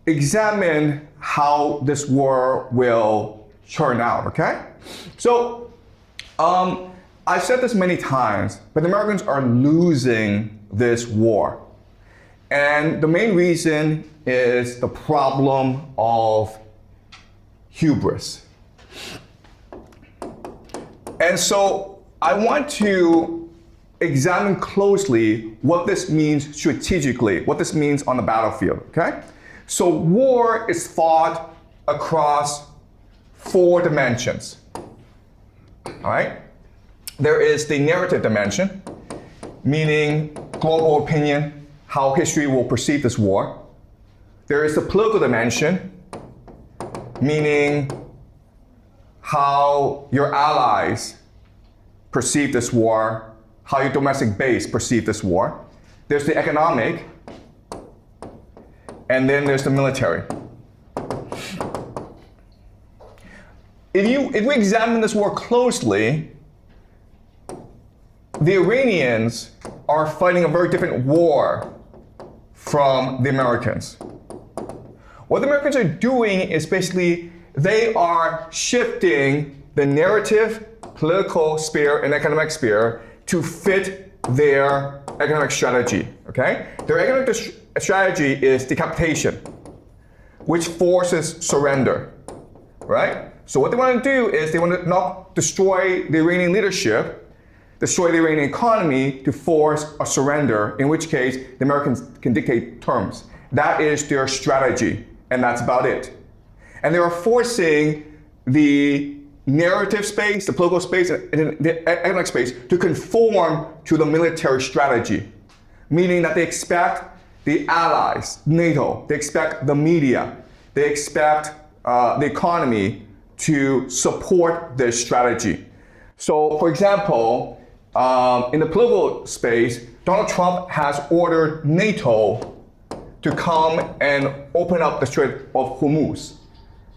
examine how this war will turn out, okay? So, I've said this many times, but the Americans are losing this war. And the main reason is the problem of hubris. And so I want to examine closely what this means strategically, what this means on the battlefield, okay? So war is fought across 4 dimensions, all right? There is the narrative dimension, meaning global opinion, how history will perceive this war. There is the political dimension, meaning how your allies perceive this war, how your domestic base perceive this war. There's the economic, and then there's the military. If we examine this war closely, the Iranians are fighting a very different war from the Americans. What the Americans are doing is basically they are shifting the narrative, political sphere, and economic sphere to fit their economic strategy, okay? Their economic strategy is decapitation, which forces surrender, right? So what they want to do is they want to not destroy the Iranian leadership, destroy the Iranian economy to force a surrender, in which case the Americans can dictate terms. That is their strategy, and that's about it. And they are forcing the narrative space, the political space, and the economic space to conform to the military strategy, meaning that they expect the allies, NATO, they expect the media, they expect the economy to support this strategy. So, for example, in the political space, Donald Trump has ordered NATO to come and open up the Strait of Hormuz,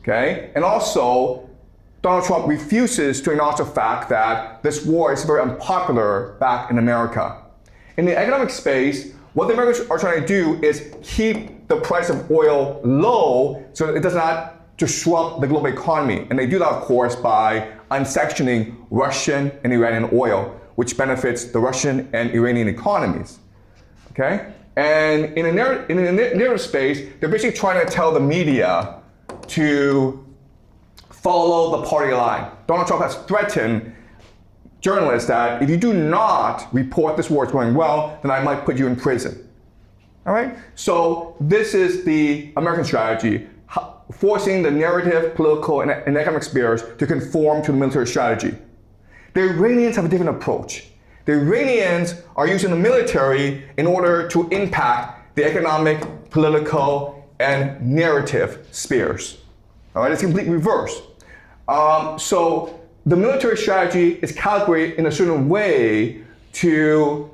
okay? And also, Donald Trump refuses to acknowledge the fact that this war is very unpopular back in America. In the economic space, what the Americans are trying to do is keep the price of oil low so that it does not disrupt the global economy. And they do that, of course, by unsectioning Russian and Iranian oil, which benefits the Russian and Iranian economies, okay? And in a narrative space, they're basically trying to tell the media to follow the party line. Donald Trump has threatened journalists that if you do not report this war is going well, then I might put you in prison. All right? So this is the American strategy, forcing the narrative, political, and economic spheres to conform to the military strategy. The Iranians have a different approach. The Iranians are using the military in order to impact the economic, political, and narrative spheres. All right, it's completely reverse. So the military strategy is calibrated in a certain way to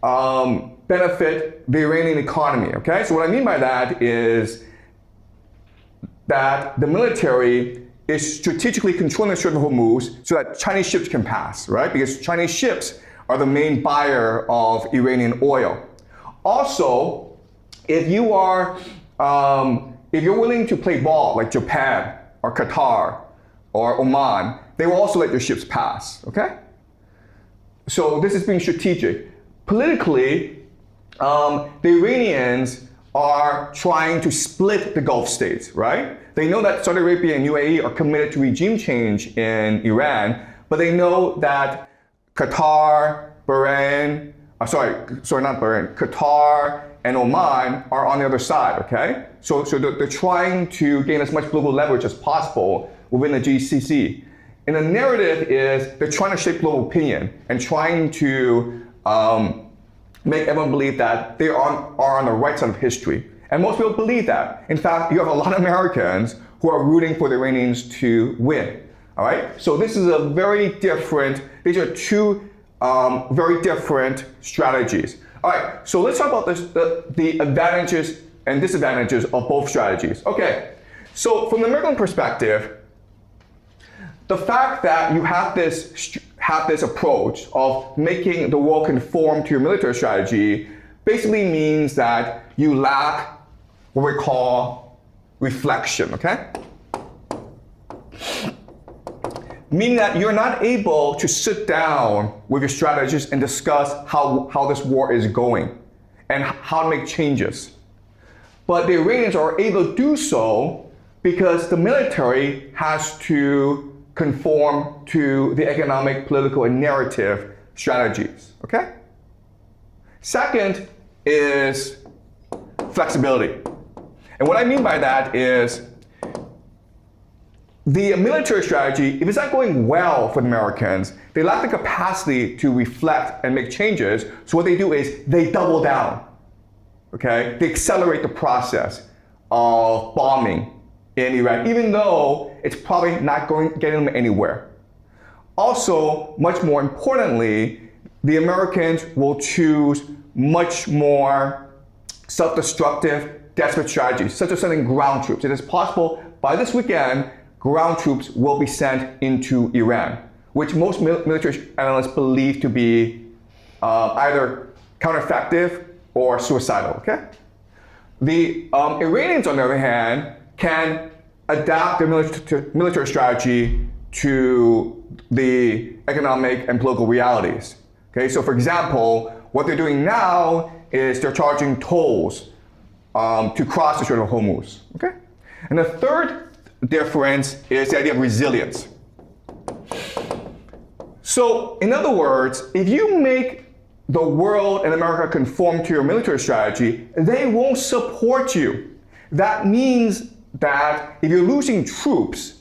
benefit the Iranian economy, okay? So what I mean by that is that the military is strategically controlling the Strait of Hormuz so that Chinese ships can pass, right? Because Chinese ships are the main buyer of Iranian oil. Also, if you are, if you're willing to play ball like Japan or Qatar or Oman, they will also let your ships pass, okay? So this is being strategic. Politically, the Iranians are trying to split the Gulf states, right? They know that Saudi Arabia and UAE are committed to regime change in Iran, but they know that Qatar, Bahrain, Qatar and Oman are on the other side, okay? So they're trying to gain as much political leverage as possible within the GCC. And the narrative is they're trying to shape global opinion and trying to make everyone believe that they are on the right side of history. And most people believe that. In fact, you have a lot of Americans who are rooting for the Iranians to win, all right? So this is a very different, these are two very different strategies. All right, so let's talk about the advantages and disadvantages of both strategies. Okay, so from the American perspective, the fact that you have this approach of making the world conform to your military strategy basically means that you lack what we call reflection, okay? Meaning that you're not able to sit down with your strategists and discuss how this war is going and how to make changes. But the Iranians are able to do so because the military has to conform to the economic, political, and narrative strategies, okay? Second is flexibility. And what I mean by that is the military strategy, if it's not going well for the Americans, they lack the capacity to reflect and make changes. So what they do is they double down, okay? They accelerate the process of bombing in Iran, even though it's probably not getting them anywhere. Also, much more importantly, the Americans will choose much more self-destructive, desperate strategies, such as sending ground troops. It is possible by this weekend, ground troops will be sent into Iran, which most military analysts believe to be either countereffective or suicidal, okay? The Iranians, on the other hand, can adapt their military strategy to the economic and political realities, okay? So for example, what they're doing now is they're charging tolls to cross the Strait of Hormuz, okay? And the third difference is the idea of resilience. So, in other words, if you make the world and America conform to your military strategy, they won't support you. That means that if you're losing troops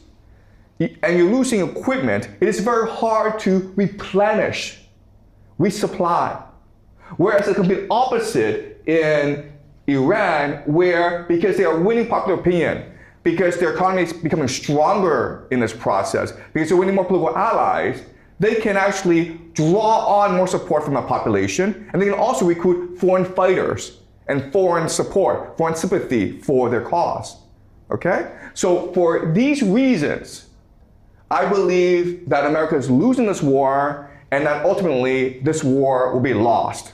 and you're losing equipment, it is very hard to replenish, resupply. Whereas the complete opposite in Iran, where because they are winning popular opinion, because their economy is becoming stronger in this process, because they're winning more political allies, they can actually draw on more support from the population, and they can also recruit foreign fighters and foreign support, foreign sympathy for their cause, okay? So for these reasons, I believe that America is losing this war and that ultimately this war will be lost.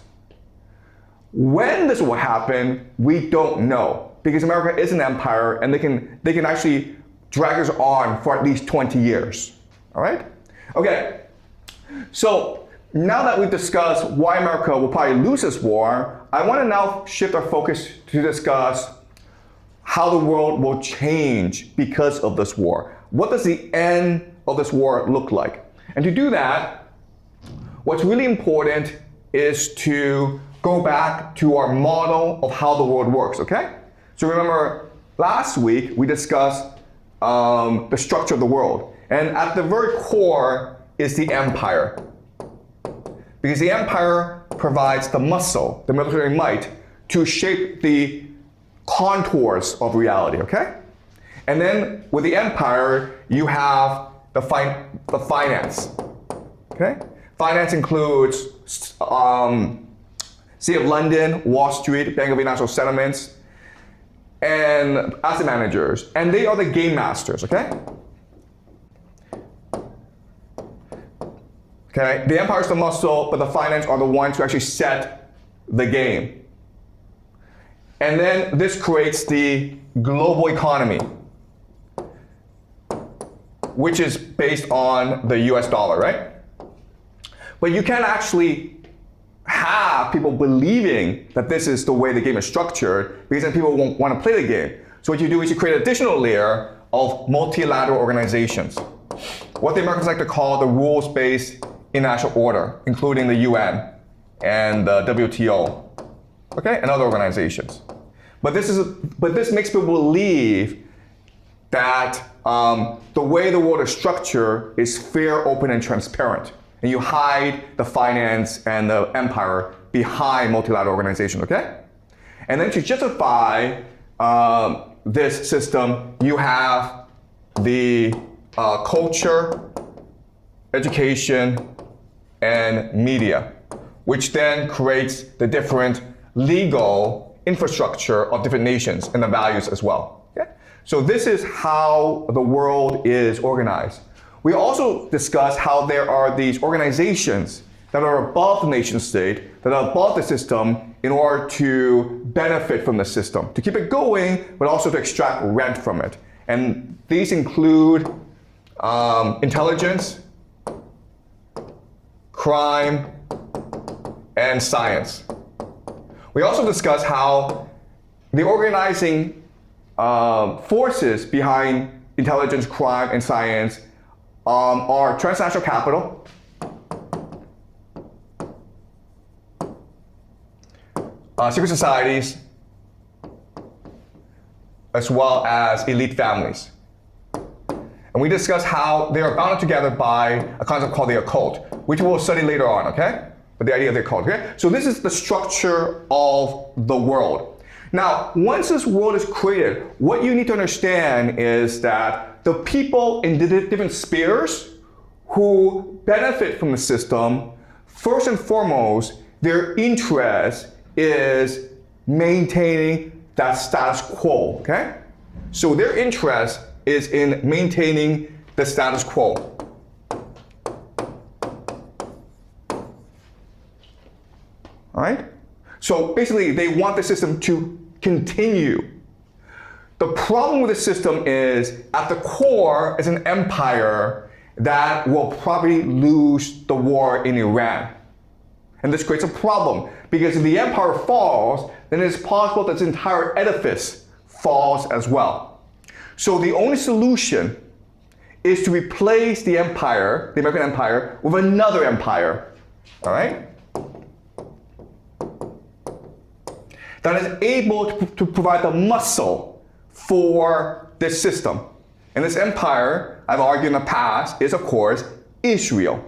When this will happen, we don't know, because America is an empire and they can actually drag us on for at least 20 years, all right? Okay, so now that we've discussed why America will probably lose this war, I want to now shift our focus to discuss how the world will change because of this war. What does the end of this war look like? And to do that, what's really important is to go back to our model of how the world works, okay? So remember, last week we discussed the structure of the world. And at the very core is the empire. Because the empire provides the muscle, the military might, to shape the contours of reality, okay? And then with the empire, you have the finance, okay? Finance includes City of London, Wall Street, Bank of International Settlements, and asset managers, and they are the game masters, okay? Okay, the empire is the muscle, but the finance are the ones who actually set the game. And then this creates the global economy, which is based on the US dollar, right? But you can't actually have people believing that this is the way the game is structured, because then people won't want to play the game. So what you do is you create an additional layer of multilateral organizations, what the Americans like to call the rules-based international order, including the UN and the WTO, okay, and other organizations. But this makes people believe that the way the world is structured is fair, open, and transparent. And you hide the finance and the empire behind multilateral organizations, okay? And then to justify this system, you have the culture, education, and media, which then creates the different legal infrastructure of different nations and the values as well, okay? So this is how the world is organized. We also discussed how there are these organizations that are above the nation state, that are above the system, in order to benefit from the system, to keep it going, but also to extract rent from it. And these include intelligence, crime, and science. We also discuss how the organizing forces behind intelligence, crime, and science are transnational capital, secret societies, as well as elite families. And we discuss how they are bound together by a concept called the occult, which we'll study later on, okay? But the idea of the occult, okay? So this is the structure of the world. Now, once this world is created, what you need to understand is that the people in the different spheres who benefit from the system, first and foremost, their interest is maintaining that status quo, okay? So their interest is in maintaining the status quo. All right? So basically, they want the system to continue. The problem with the system is, at the core is an empire that will probably lose the war in Iran. And this creates a problem, because if the empire falls, then it's possible that this entire edifice falls as well. So the only solution is to replace the empire, the American empire, with another empire, all right? That is able to provide the muscle for this system. And this empire, I've argued in the past, is of course Israel.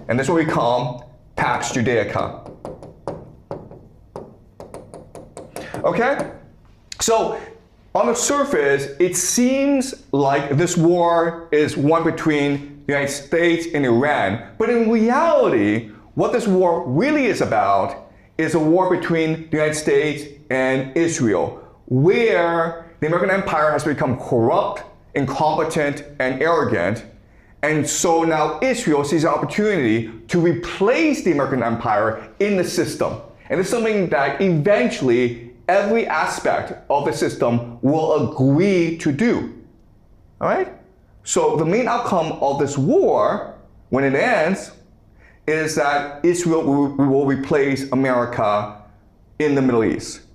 And this is what we call Pax Judaica. Okay? So on the surface, it seems like this war is one between the United States and Iran. But in reality, what this war really is about is a war between the United States and Israel, where the American empire has become corrupt, incompetent, and arrogant. And so now Israel sees an opportunity to replace the American empire in the system. And it's something that eventually every aspect of the system will agree to do. All right? So the main outcome of this war, when it ends, is that Israel will replace America in the Middle East.